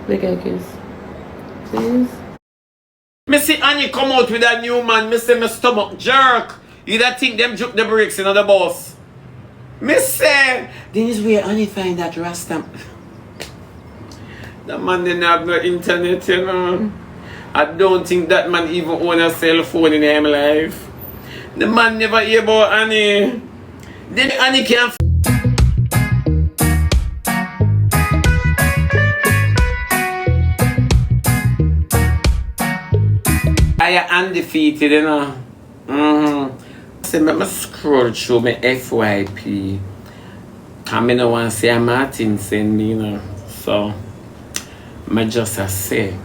Make a kiss. Please. Me see Annie come out with a new man. Me say my stomach jerk. You don't think them juke the brakes in the bus. Me say, this is where Annie find that Rasta. That man didn't have no internet, you know. I don't think that man even own a cell phone in his life. The man never hear about Annie. Then Annie can't. I am undefeated, you know. So let me scroll through my FYP. I don't want to say Martin send me, you know. So I just say,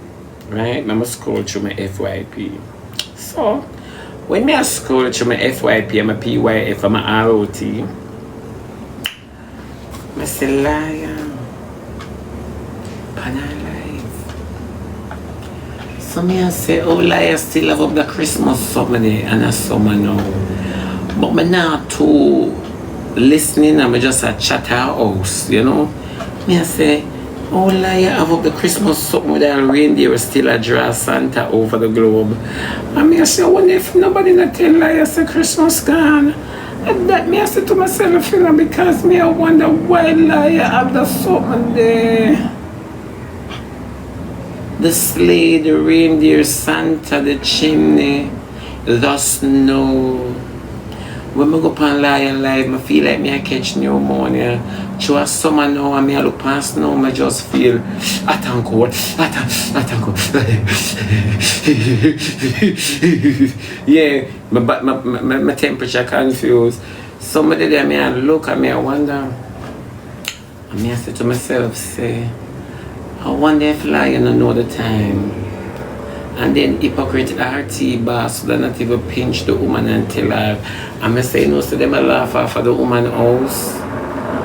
right? Let me scroll through my FYP. So when I scroll through my FYP, I'm a PYF, I'm a ROT. I say, liar. So I say, oh, liar still have up the Christmas something and a summer now. But I'm not too listening, I'm just a chatter house, you know. I say, oh, liar have up the Christmas something with a reindeer still a draw Santa over the globe. And I say, I wonder if nobody not tell liar say Christmas gone. And that I say to myself, you know, because I wonder why liar have the something there. The sleigh, the reindeer, Santa, the chimney, the snow. When I go on Lion Live, I feel like I catch pneumonia. Through a summer now, and I look past snow, I just feel hot and cold, hot and cold. Yeah, my temperature confused. Somebody there, I look at me, I wonder. And I say to myself, say, I wonder if lion don't know the time. And then hypocrite RT boss would not even pinch the woman and tell her. And I say, no, so them a laugh off of the woman house.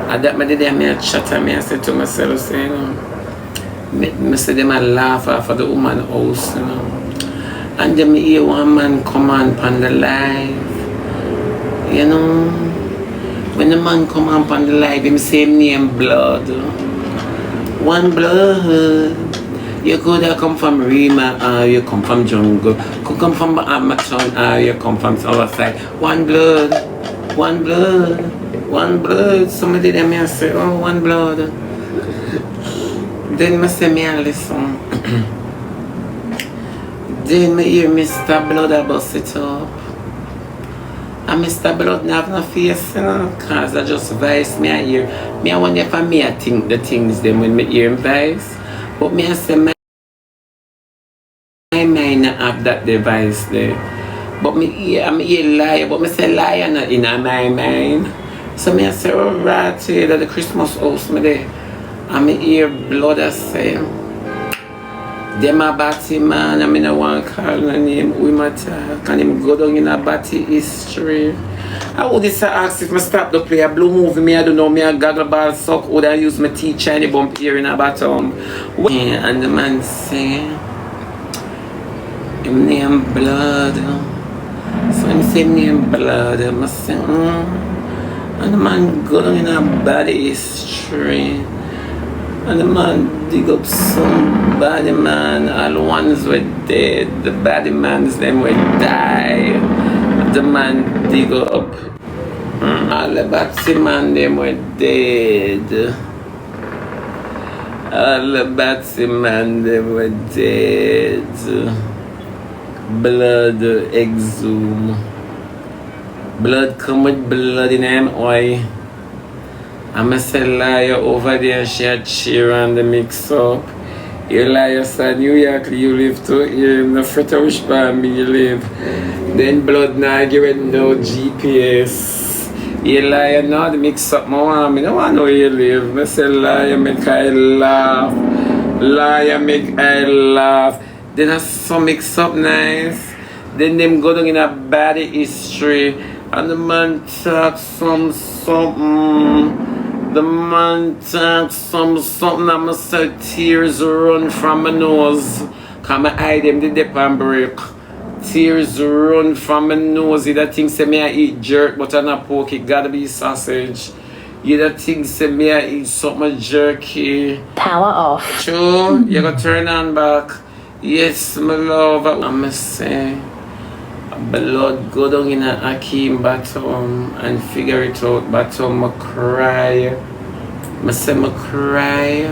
And that me did I chatter, I say to myself, say, you know. I say them a laugh off of the woman house, you know. And then I hear one man come on the live. You know. When the man come on the live, him say him name Blood. One blood. You could have come from Rima, or you come from Jungle. Could come from Amazon, or you come from Southside. One blood. One blood. One blood. Somebody there may say, oh, one blood. Then I say, me listen. Then I hear Mr. Blood I bust it up. And Mr. Blood not have no face, you know, because I just voice me I hear. Me I wonder if I think the things them when me hear him voice. But me I say my mind not have that device there. But me hear, I'm hear liar, but me say liar not in my mind. So me I say, oh right here that the Christmas house me there. And me hear Blood I say, them a batty man, I mean I want to call the name, we matter. Can him go down in a batty history? I would just ask if I stop the play a blue movie, me I don't know, me a goggle ball suck, would I use my teeth shiny bump here in a bottom? And the man say, him name Blood. So him say him name Blood, I say, and the man go down in a body history. And the man dig up some body man, all the ones were dead, the body mans them were die. The man dig up, all the body man them were dead. All the body man them were dead. Blood exhume. Blood come with blood in them oil. I'm a say liar over there, she had cheer on the mix up. You liar said New York you live to here, no fritter which part me you live. Then Blood now give it no GPS. You liar now the mix up my one, I don't want to know where you live. I say liar make I laugh. Liar make I laugh. Then I saw mix up nice. Then them go down in a bad history. And the man talk something. The man talks something that must say tears run from my nose. Cause my eye them the dip and break. Tears run from my nose. That thing say me I eat jerk but I not pork, it gotta be sausage. You the thing say me I eat something jerky. Power off. True, you gotta turn on back. Yes, my love. I'ma say blood go down in a Akeem bottom and figure it out bottom. I cry. I say I cry.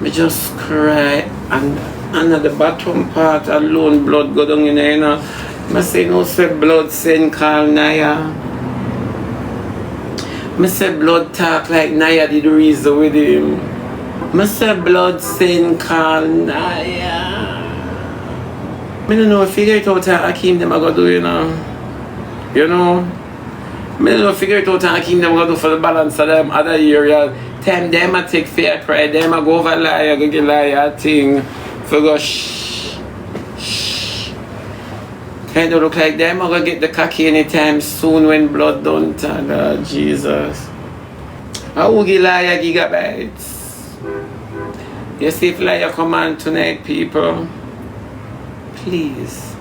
I just cry and at the bottom part alone blood go down in there, you know. I say no say blood send call Naya. I say blood talk like Naya did reason with him. I say blood send call Naya. I don't know, figure it out how Akeem them I go do, you know. You know? I don't know, figure it out how Akeem them I go do for the balance of them other area. Time them I take fair cry, them I go over liar, go get liar thing. For go shh. Kind of look like them I go get the cocky anytime soon when blood don't turn. Oh, Jesus. I will get liar gigabytes. You see if liar come on tonight, people. Please.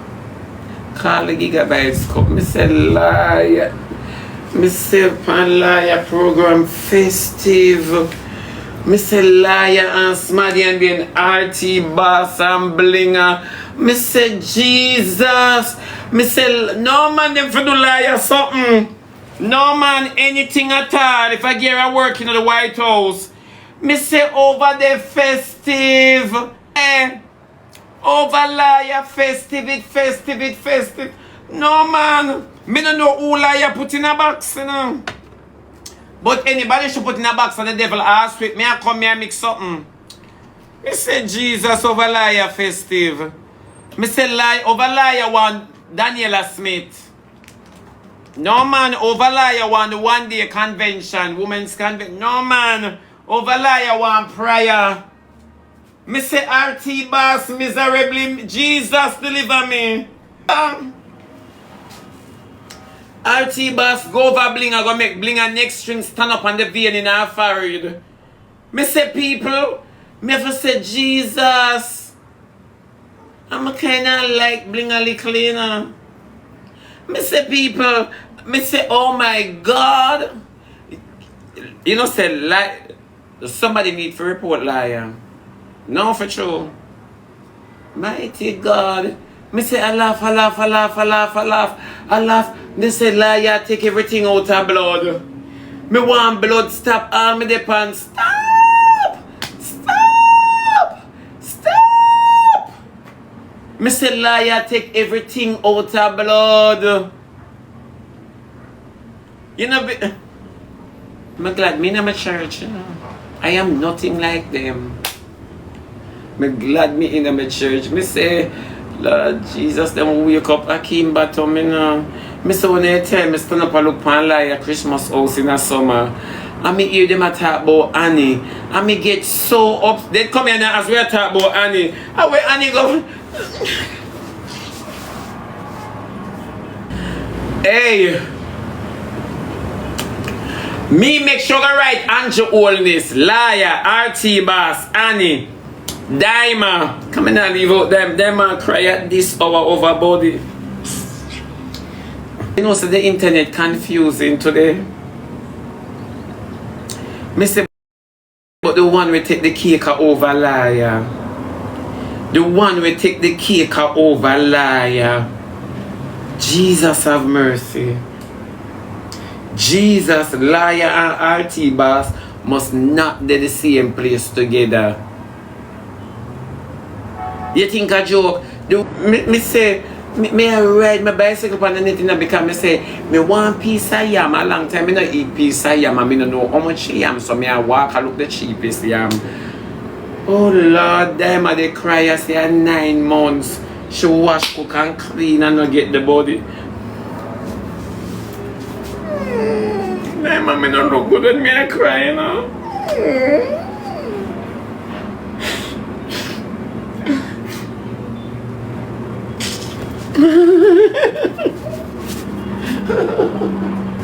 Call the gigabytes come. Me say liar. Me say pan liar program festive. Me say liar and smarty and being RT boss and blinger. Me say Jesus. Me say no man them for do liar something. No man anything at all. If I get a work in the White House. Me say over the festive. Over liar festive it festive. No man. Me don't know who liar put in a box, you know. But anybody should put in a box and the devil ask with me I come here and mix something. Me say Jesus over liar festive. Me say lie over liar one Daniela Smith. No man over liar one the 1 day convention, women's convention. No man over liar one prayer. Me say RT boss miserably Jesus deliver me. RT boss go over bling I go make bling and next string stand up on the vein in our forehead. Me say people, me ever say Jesus. I'm kinda like bling a little, you know. Me say people, me say oh my God. You know say like somebody need to report liar. No for true. Mighty God. Me say I laugh. They say liar take everything out of blood. Me want blood stop all me depend. Stop! Me say liar take everything out of blood. You know, I'm glad me in my church, you know. I am nothing like them. I'm glad me in my church. Me say, Lord Jesus, them wake up Akeem bottom, you know. Me say when they tell me stand up and look pan like a Christmas house in the summer. And me hear them talk about Annie. And me get so up. They come here now as we talk about Annie. And where Annie go? Hey. Me make sure I write Andrew Holness, Liar, RT Boss, Annie, Daima. Come in and leave out them. Them man cry at this hour over body. You know, so the internet confusing today. Me say, but the one we take the cake over liar. The one we take the cake over liar. Jesus have mercy. Jesus, liar and RT boss must not be the same place together. You think a joke? Me say, me I ride my bicycle on the net because me say, me want piece of yam a long time. Me not eat piece of yam and me don't know how much yam. So me I walk and look the cheapest yam. Oh Lord, them are they cry I say 9 months. She wash, cook and clean and not get the body. My mommy don't look good when me I cry, you know.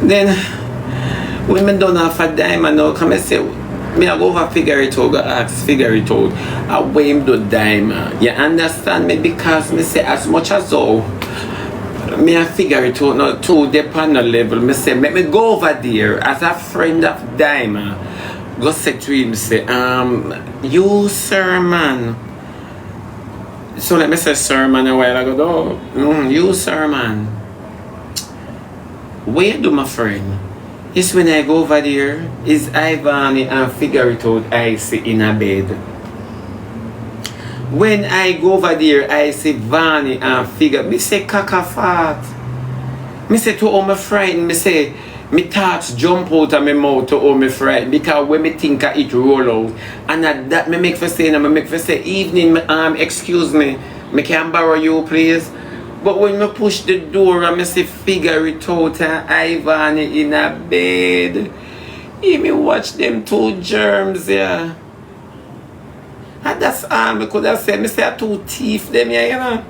Then when me done half a dime and now come and say me I go over figure it out, go ask figure it out. I weigh him do dime. You understand me? Because me say as much as though Me I figure it out not too deep on the level. Me say, let me go over there as a friend of Diamond. Go say to him, say, you sir man. So let me say sir man a while ago. You sir man. What you do, my friend? It's when I go over there, is Ivan and figure it out I see in a bed. When I go over there, I see Vani and figure. Me say caca fat. Me say to all my friend, me say, me thoughts jump out of my mouth to all my friend. Because when me think it roll out. And that me make for say, and me make for say, evening, excuse me can borrow you please? But when me push the door and me say figure it out and Ivan in a bed. He me watch them two germs, yeah. And that's all me could have said. Me say two thief them here, you know.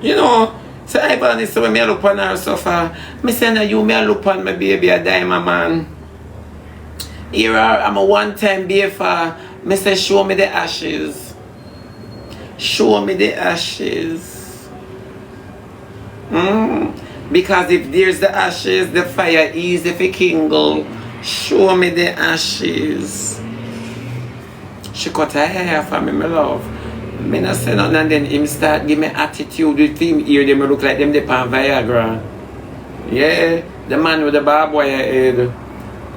You know, so Ivan is when me look on her so far. Me say no, you me look on my baby a Diamond man. Here I'm a one-time BFR. Me say show me the ashes. Show me the ashes. Because if there's the ashes, the fire easy for kindle. Show me the ashes. She cut her hair for me, my love. Me not say nothing and then him start give me attitude with him here. They look like them on Viagra. Yeah, the man with the barbed wire head.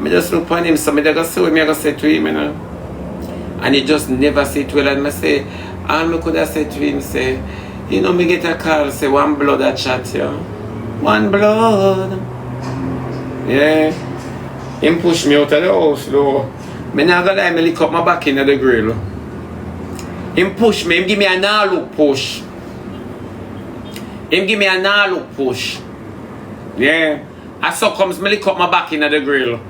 Me just look on him, so me just say me I go say to him, you know. And he just never say it well. And me say, all me could have said to him, say, you know, me get a call, say one blood a chat, yeah. One blood. Yeah. Him push me out of the house, though. Me not gonna lie, me lick up my back in the grill. Him push me, him give me a now-look push. Him give me a now-look push. Yeah. And so comes me lick up my back in the grill.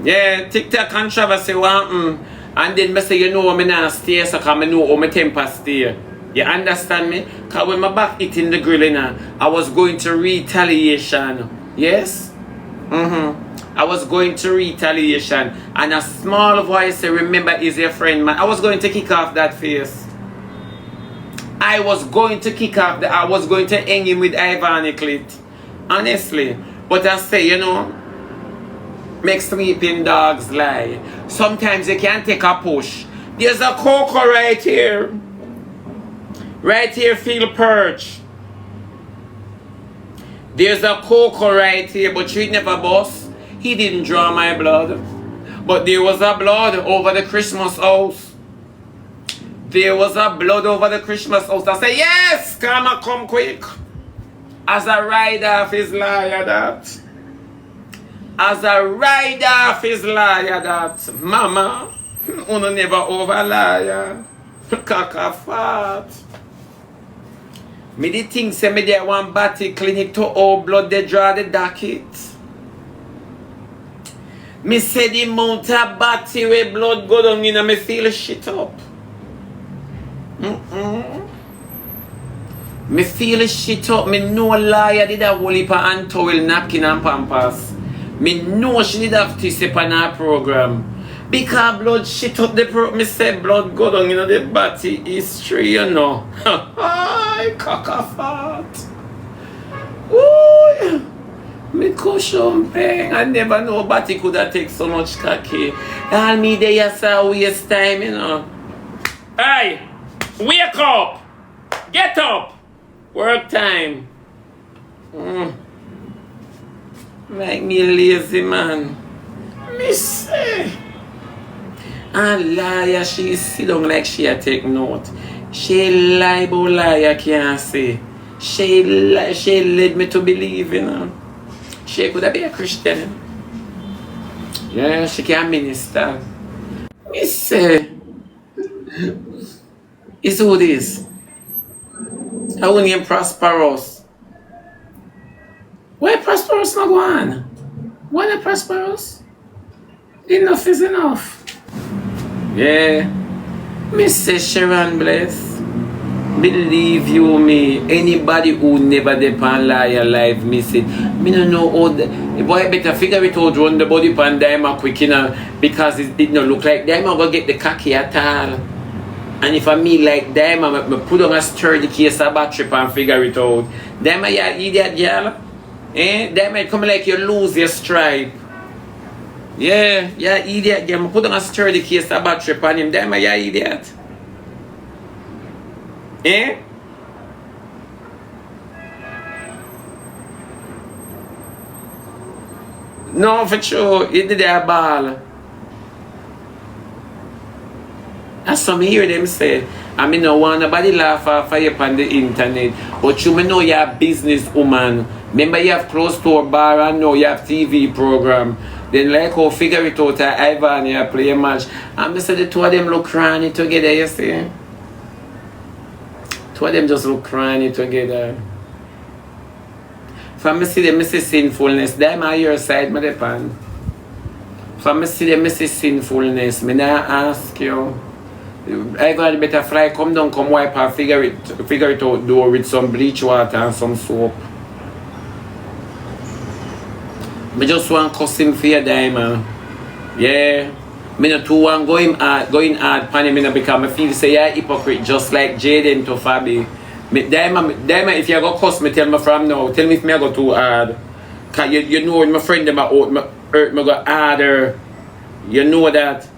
Yeah, TikTok controversy one. And then me say, you know, me not stay, so I know how my temper stay. You understand me? Because when my back hit in the grill, I was going to retaliation. Yes? I was going to retaliation. And a small voice say, remember, is your friend, man. I was going to kick off that face. I was going to kick off I was going to hang him with ironically. Honestly. But I say, you know, make sleeping dogs lie. Sometimes you can't take a push. There's a cocoa right here. Right here, feel perch. There's a cocoa right here, but you never bust. He didn't draw my blood. But there was a blood over the Christmas house. There was a blood over the Christmas house. I say, yes, come quick. As a ride off his liar that. As a ride off his liar that. Mama, uno never over liar. Kaka fat. Me the thing say me there one batty clinic to all blood they draw the docket. Me say the amount of batty where blood go down in and me feel shit up. Me feel shit up. Me know liar did a whole heap of hand towel, napkin and pampers. Me know she did have to step on her program. Because blood shit up the me say blood go down in the body history, you know. Ay, caca fat. Ooh. Me cushion pain. I never know body could have take so much cocky. All me there yes waste time, you know. Hey, wake up. Get up. Work time. Make me lazy man. Me say. And liar, she sit down like she a take note. She lie, but liar can't say. She led me to believe in her. She could have been a Christian. Yeah, she can minister. Me say, it's who this? I will name Prosperous. Why Prosperous not go on? Why not Prosperous? Enough is enough. Yeah. Me say Sharon Bless. Believe you me. Anybody who never depend liar life, me say, me no know how the boy better figure it out run the body pan Diamond quick, you know, because it no look like Diamond go get the cocky at all. And if I me like them, I put on a sturdy case of battery and figure it out. Them you idiot girl. Eh? Them might come like you lose your stripe. Yeah, idiot girl. I put on a sturdy case of battery on him. Them you idiot. Eh? No, for sure. You did a ball. That's some hear them say. I mean, no want nobody laugh off you on the internet. But you may know you're a businesswoman. Remember you have close to a bar and now you have TV program. Then like how figure it out Ivan you play a match. And I said the two of them look cranny together, you see? Two of them just look cranny together. From me see them, I see sinfulness. Them on your side, my depend. From me see them, I see sinfulness. Me not ask you. I got better fly, come down, come wipe and figure it out door with some bleach water and some soap. I just want to cuss him for your diamond. Yeah. Me not too want going hard pan him because I feel say you're a hypocrite just like Jaden to Fabi. Diamond, if you go cuss me, tell me from now. Tell me if I go too hard. Cause you know when my friend them out hurt me go harder. You know that.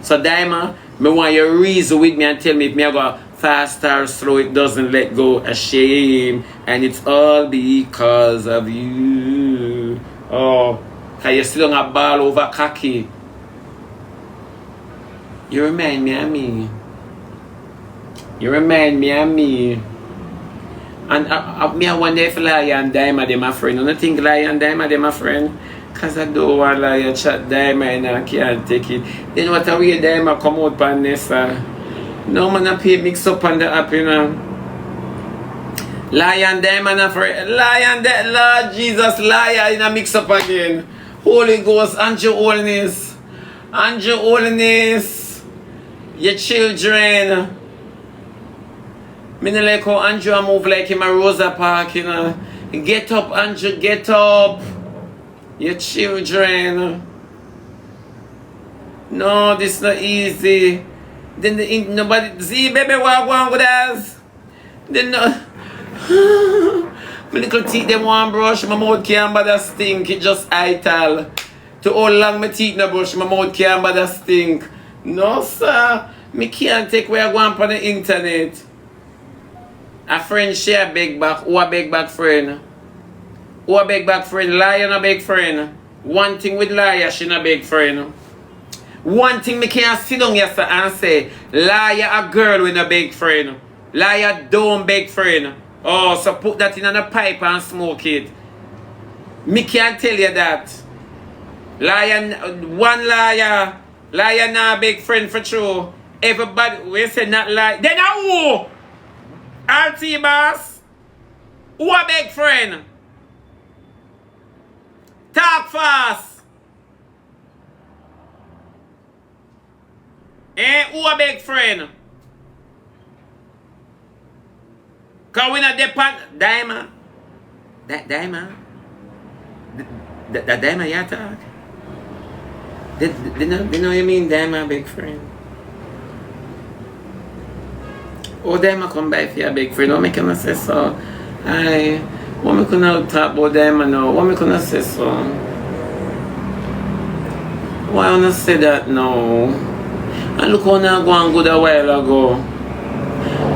So Diamond, I want you to reason with me and tell me if I go fast or slow, it doesn't let go of shame. And it's all because of you. Oh, because you still don't have ball over cocky. You remind me of me. You remind me of me. And I wonder if Lion Diamond they my friend. I don't think Lion Diamond they my friend. Because I don't want Lion chat Diamond and I can't take it. Then what a way Diamond come out on this. No man I pay mix up on the app, you know. Lion Diamond a friend. Lion Lord Jesus Lion in a mix up again. Holy Ghost, Andrew Holiness. Andrew Holiness. Your children. Me no like how Andrew move like him a Rosa Park, you know. Get up, Andrew, get up. Your children. No, this not easy. Then nobody see baby what go on with us. Then no. My little teeth them one brush, my mouth can't bother stink, it just ital. To how long my teeth no brush, my mouth can't bother stink. No sir, me can't take where I go on the internet. A friend share beg back, who a beg back friend? Who a beg back friend? Liar no beg friend. One thing with liar, she no beg friend. One thing me can't sit down here and say, liar a girl with a big friend. Liar don't beg friend. Oh, so put that in a pipe and smoke it. Me can't tell you that. Liar, one liar. Liar not big friend for true. Everybody, we say not lie. Then who? RT boss? Who a big friend? Talk fast. Eh, who a big friend? Cause we not depend Diamond. That Diamond. That Diamond you talk. They know you mean Diamond big friend. Oh Diamond come by for your big friend. What me can say so? Aye. What me can talk about Diamond now? What me can say so? Why I wanna say that now? And look how now go on good a while ago.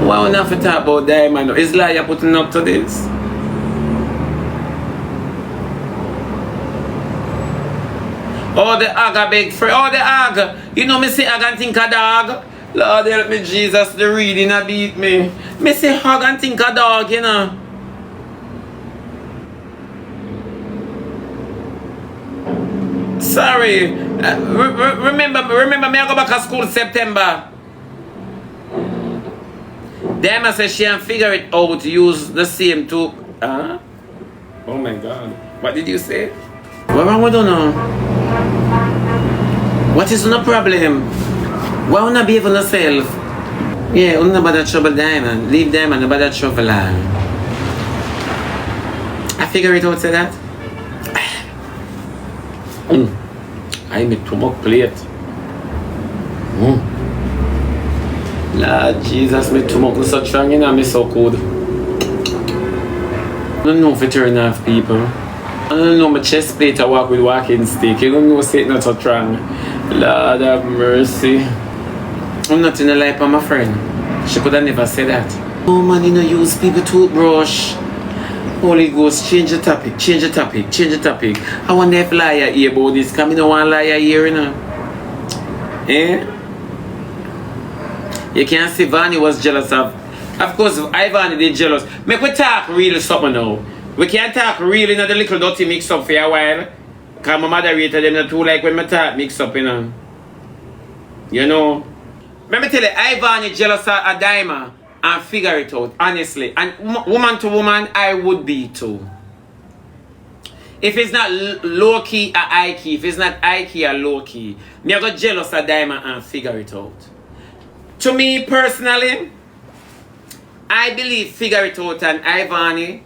Why we not talk about Diamond? Is liar putting up to this? Oh, the aga big friend. Oh, the aga. You know me say aga and think a dog. Lord help me, Jesus. The reading a beat me. Me say hug and think a dog, you know. Sorry. Remember me I go back to school September. Dama says she can figure it out to use the same tool. Huh? Oh my God. What did you say? What wrong with you now? What is no problem? Why would not be able to yourself? Yeah, no bother trouble Diamond. Leave Diamond, no bother trouble her. I figure it out, say that. I made too much plate. Lord Jesus, me too much so strong, you know, me so good. I don't know if it turn off people. I don't know my chest plate I walk with walking stick. You don't know say it not so strong. Lord have mercy. I'm not in the life of my friend. She could have never said that. Oh man, you know, use people toothbrush. Holy Ghost, change the topic, change the topic, change the topic. I wonder if liar hear about this, because I don't want liar here, you know. Eh? You can't say Vani was jealous of course, Ivan did jealous. Make we talk real something now. We can't talk real in the little dirty mix up for a while. Because my mother rated them not too like when I talk mix up, you know. You know. Let me tell you, Ivan is jealous of a diamond and figure it out, honestly. And woman to woman, I would be too. If it's not low key or high key, if it's not high key or low key, me I got jealous of diamond and figure it out. To me personally, I believe figure it out and Ivani.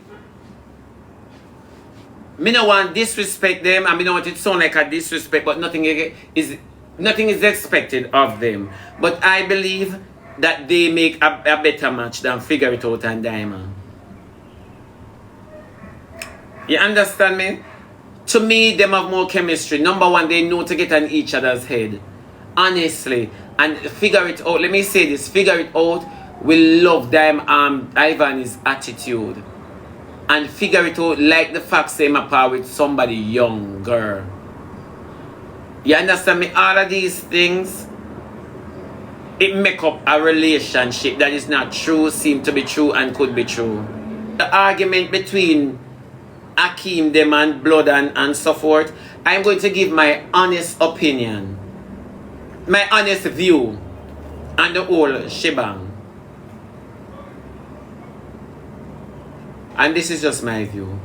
Me no want disrespect them and me no want it to sound like a disrespect, but nothing is expected of them. But I believe that they make a better match than figure it out and diamond. You understand me? To me, them have more chemistry. Number one, they know to get on each other's head. Honestly. And figure it out. Let me say this. Figure it out. We love Ivan's attitude. And figure it out like the fact same apart with somebody younger. You understand me? All of these things, it make up a relationship that is not true, seem to be true, and could be true. The argument between Akeem, them and Blood and so forth, I'm going to give my honest opinion. My honest view on the whole shebang. And this is just my view.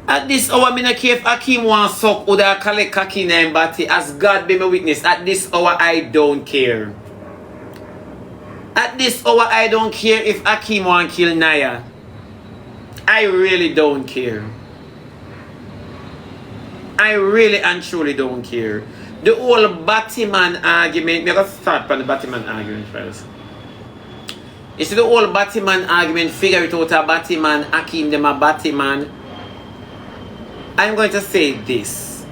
At this hour, I don't care if Akeem wants to suck or that collect cocky in him body. As God be my witness, at this hour, I don't care. At this hour, I don't care if Akeem wants to kill Naya. I really don't care. I really and truly don't care. The whole Batman argument, I'm going to start from the Batman argument first. You see the whole Batman argument, figure it out a Batman, Akeem them a Batman. I'm going to say this,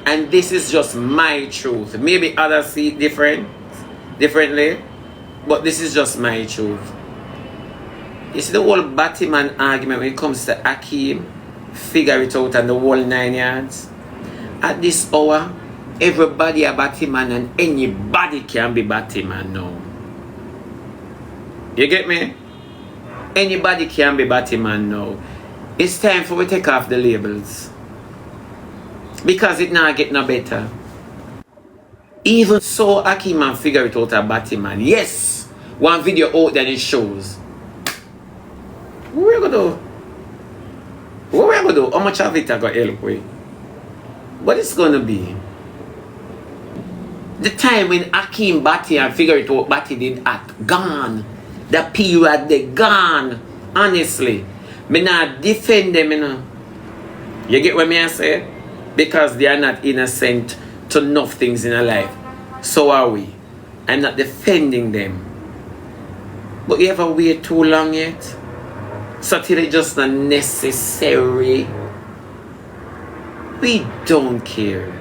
and this is just my truth. Maybe others see it differently, but this is just my truth. You see the whole Batman argument when it comes to Akeem, figure it out and the whole 9 yards. At this hour, everybody a Batman and anybody can be Batman now. You get me? Anybody can be Batman now. It's time for we take off the labels. Because it now get no better. Even so, Akeem man figure it out a Batman. Yes! One video out that it shows. What we gonna do? What we gonna do? How much of it I got help with? What it's gonna be? The time when Akeem Batty and figure it out Batty did act gone. The period they gone. Honestly. Me not defend them, you know. You get what me I say? Because they are not innocent to enough things in a life. So are we. I'm not defending them. But you ever wait too long yet? So till it's just not necessary. We don't care.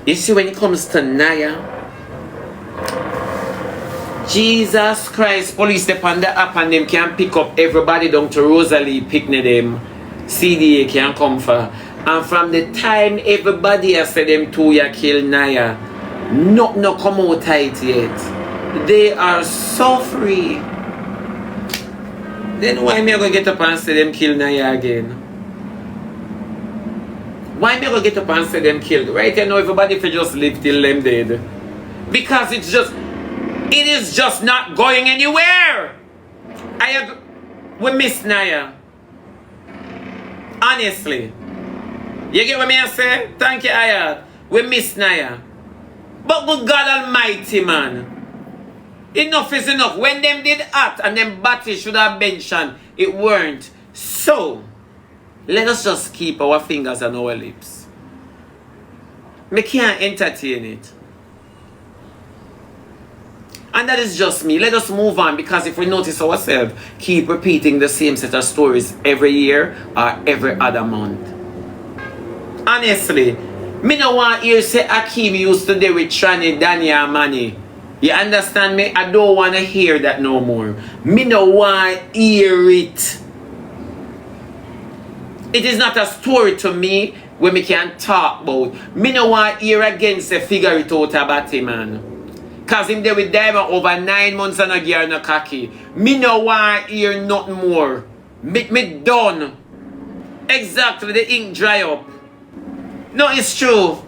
You see, when it comes to Naya, Jesus Christ, police step on the app and them can pick up everybody down to Rosalie, picnic them. CDA can come for. And from the time everybody has said them two ya kill Naya, not no come out tight yet. They are so free. Then why me I go get up and say them kill Naya again? Why me I go get up and say them killed? Right, you know everybody for just live till them dead. Because it is just not going anywhere. We miss Naya. Honestly. You get what me I say? Thank you, Ayat. We miss Naya. But good God Almighty, man. Enough is enough. When them did act and them batty should have mentioned, it weren't. So, let us just keep our fingers on our lips. Me can't entertain it. And that is just me. Let us move on, because if we notice ourselves keep repeating the same set of stories every year or every other month. Honestly, me no want hear say Akeem used to do with Shani, Danny and Manny. You understand me? I don't want to hear that no more. Me no want hear it. It is not a story to me where me can talk about. Me no want hear again say figure it out about him, man. Cause him there with Diamond over 9 months and a year no cocky. Me no want hear nothing more. Me done. Exactly, the ink dry up. No, it's true.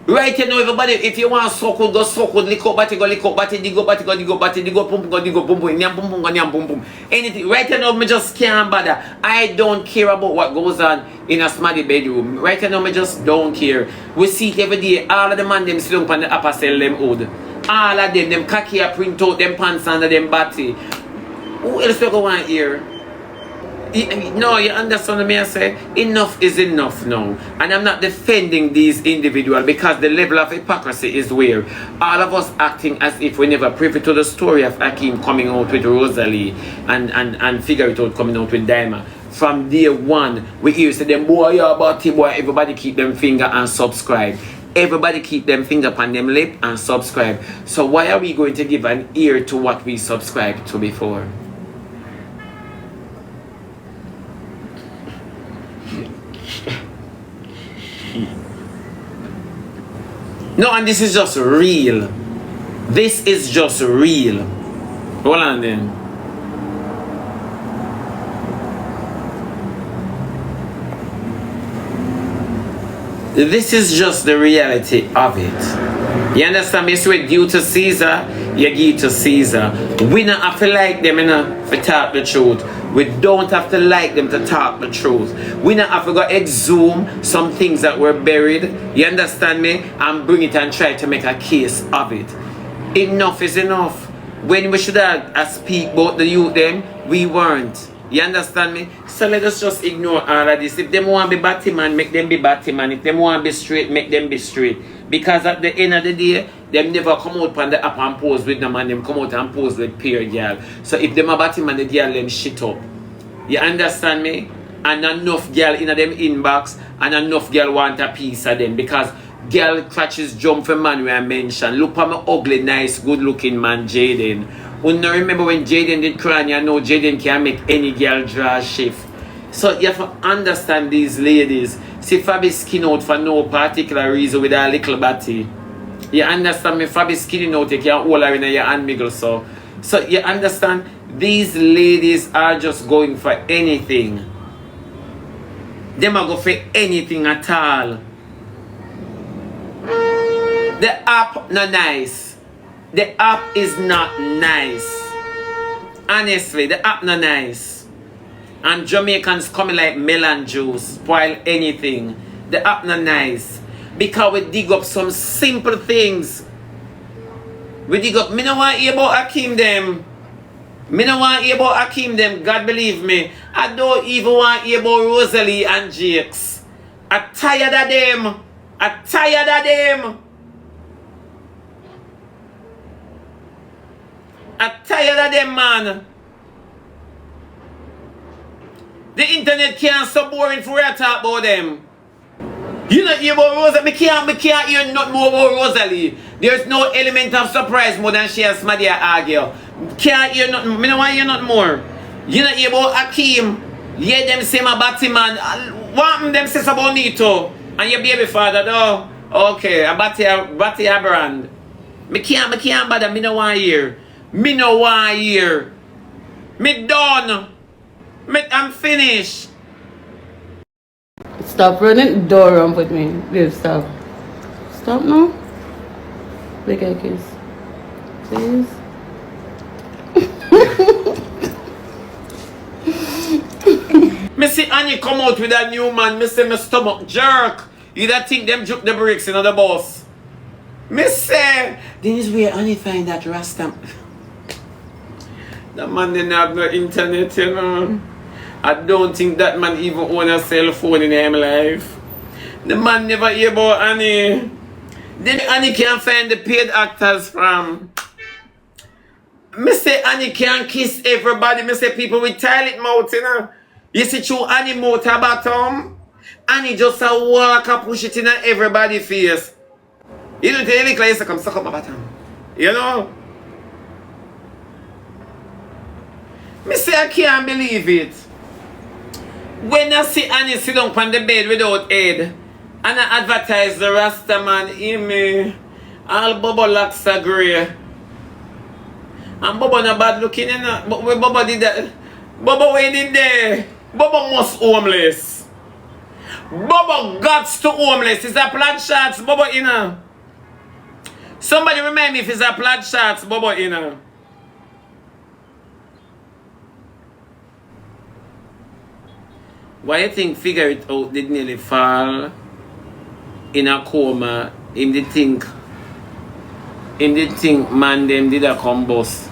Right, you know, everybody, if you want suckle, go suckle, lick up, batty, dig up, batty, dig up, batty, dig up, pump, go, dig up, boom, boom, nyam, boom, boom, nyam, boom, boom. Anything. Right, you know, me just can't bother. I don't care about what goes on in a smarty bedroom. Right, you know, me just don't care. We see it every day. All of the man, them sit up on the upper cell, them hood. All of them cocky a print out, them pants under them batty. Who else we go want here? No, you understand me? I say enough is enough now, and I'm not defending these individuals, because the level of hypocrisy is where all of us acting as if we never privy to the story of Akeem coming out with Rosalie and figure it out coming out with Daima. From day one, we hear say them boy, yeah, about boy, everybody keep them finger and subscribe. Everybody keep them finger upon them lip and subscribe. So why are we going to give an ear to what we subscribed to before? No, and this is just real. This is just real. Hold on then. This is just the reality of it. You understand me? So due to Caesar, you give to Caesar. We don't have to like them, you know, to talk the truth. We don't have to like them to talk the truth. We don't have to go exhume some things that were buried, you understand me, and bring it and try to make a case of it. Enough is enough. When we should have speak about the youth them, we weren't. You understand me? So let us just ignore all of this. If them want to be batty man, make them be batty man. If them want to be straight, make them be straight. Because at the end of the day, them never come out on the app and pose with them, and them come out and pose with peer girl. So if them a batty man, the girl them shit up. You understand me? And enough girl in them inbox, and enough girl want a piece of them. Because girl crutches jump for man where I mentioned. Look at my ugly, nice, good looking man, Jaden. You know, remember when Jaden did cry, you know Jaden can't make any girl draw a shift. So you have to understand these ladies. See, Fabi skin out for no particular reason with a little body. You understand me? Fabi skinning out, you can't hold her in your hand miggle. So you understand? These ladies are just going for anything. Them are go for anything at all. The app not nice. The app is not nice. Honestly, the app not nice. And Jamaicans coming like melon juice, spoil anything. The app not nice. Because we dig up some simple things. We dig up, me no want to hear about Akeem them. Me no want to hear about Akeem them, God believe me. I don't even want to hear about Rosalie and Jakes. I'm tired of them. I'm tired of them. I'm tired of them, man. The internet can't so boring for you to talk about them. You not hear about Rosalie. Me can't hear nothing more about Rosalie. There's no element of surprise more than she and Smaddy argue. Can't hear nothing. Me don't want to hear nothing more. You not hear about Akeem. Yeah, them say my batty man. What them says about Nito and your baby father though? Okay, a batty a brand. Me can't bother. Me no want to hear. Me no want to hear. Me done. I'm finished. Stop running the door around with me. Babe, stop. Stop now. Make a kiss. Please. Me see Annie come out with a new man. Me say my stomach jerk. You don't think them juke the bricks in the bus. Me say, this is where Annie find that Rasta. That man didn't have no internet, you know. I don't think that man even own a cell phone in his life. The man never hear about Annie. Then Annie can't find the paid actors from. Me say Annie can't kiss everybody. Me say people with toilet mouth, you know. You see through Annie mouth a bottom. Annie just a walk and push it in everybody's face. You don't tell like you come suck up my bottom. You know? Me say I can't believe it. When I see Annie sit down on the bed without head, and I advertise the Rasta man in me, all bubble locks are grey. And Bubba not bad looking, you know. But when Bubba did that, Bubba went in there. Bubba must homeless. Bubba guts to homeless. It's a plaid shots, Bubba, you know. Somebody remind me if it's a plaid shots, Bubba, you know. Why you think Figure It Out did nearly fall in a coma? Him did think man them did a combust.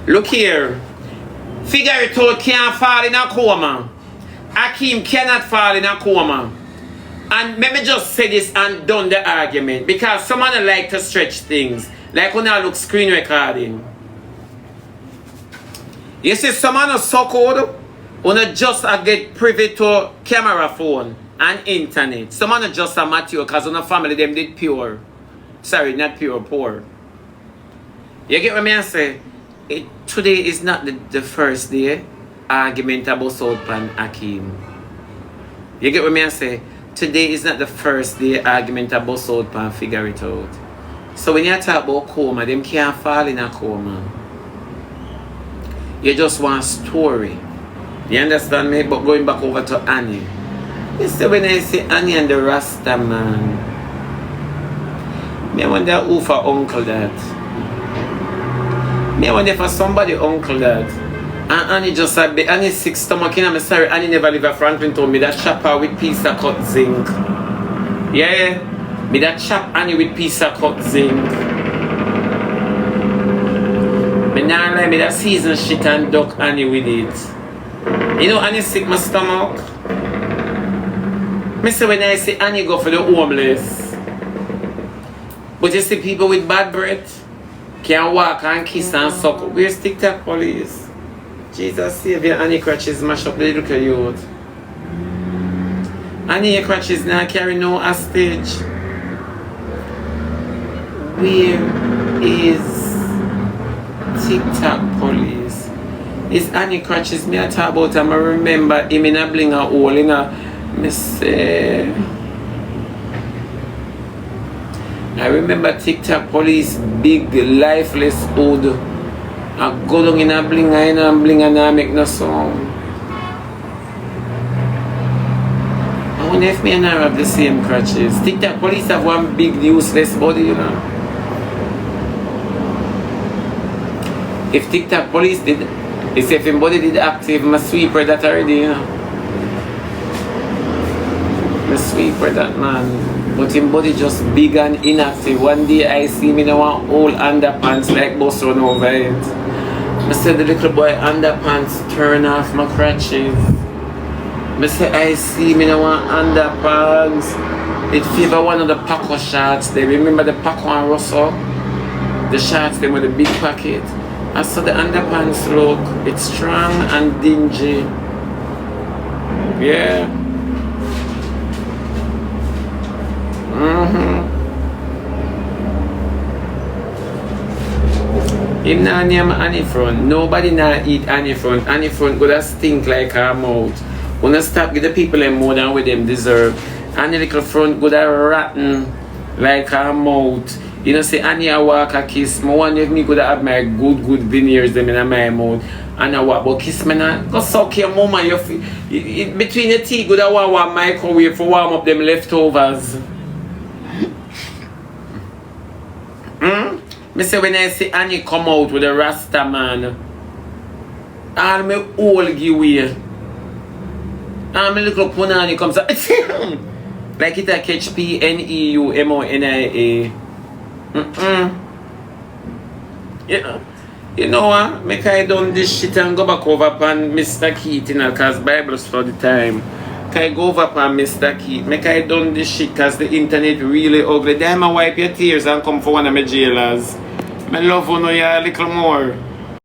Look here. Figure It Out can't fall in a coma. Akeem cannot fall in a coma. And let me just say this and done the argument. Because someone like to stretch things. Like when I look screen recording. You see someone is so cold. When just get privy to camera phone and internet. Someone just a Matthew because on a family them did pure. Sorry, not pure, poor. You get what I say? Today is not the first day argument about South Pan Akeem. You get what I say? Today is not the first day argument about South Pan Figure It Out. So when you talk about coma, them can't fall in a coma. You just want a story. You understand me? But going back over to Annie. You see when I say Annie and the Rasta man, I wonder who for uncle that. I wonder for somebody uncle that. And Annie just said, Annie sick stomach, I'm sorry, Annie never live at Franklin told me that chopper with piece of cut zinc. Yeah, me that chop Annie with piece of cut zinc. Me nah lie, me that season shit and duck Annie with it. You know Annie sick my stomach? Me say when I say Annie go for the homeless. But you see people with bad breath can walk and kiss and suck. Where's TikTok police? Jesus Savior, Annie crutches mash up the little youth. Annie crutches now carry no hostage. Where is TikTok police? Is Annie crutches me I talk about him? I remember him in a bling a hole in a me say. I remember TikTok police big lifeless hood. I go down in a bling and bling and I make no sound. I wonder if me and I have the same crutches. TikTok police have one big useless body, you know. If TikTok police did, if everybody did active, my sweeper that already, you know. My sweeper that man. But him body just big and inactive. One day I see me in one old underpants like bus run over it. I said the little boy underpants turn off my crutches. I said I see me in one underpants. It favor one of the Paco shots. They remember the Paco and Russell? The shots them with the big pocket. I saw the underpants look. It's strong and dingy. Yeah. Him nah name Annie front. Nobody nah eat Annie front. Annie front gonna stink like her mouth. Wanna stop give the people them more than what them deserve. Annie little front gonna rotten like her mouth. You know say Annie a walk a kiss. I wonder if me gonna have my good veneers them in my mouth. And I walk but kiss me nah. Go suck your mama your between the teeth gonna want microwave for warm up them leftovers. Me say when I see Annie come out with a Rasta man, all me all give way. And me little punani comes out. Like it a catch PNEUMONIA. You know what? Make I done this shit and go back over upon Mr. Keith, you know, cause Bible study time. I go over upon Mr. Keith. Make I done this shit cause the internet really ugly. Then I wipe your tears and come for one of my jailers. I I love you, yeah, a little more.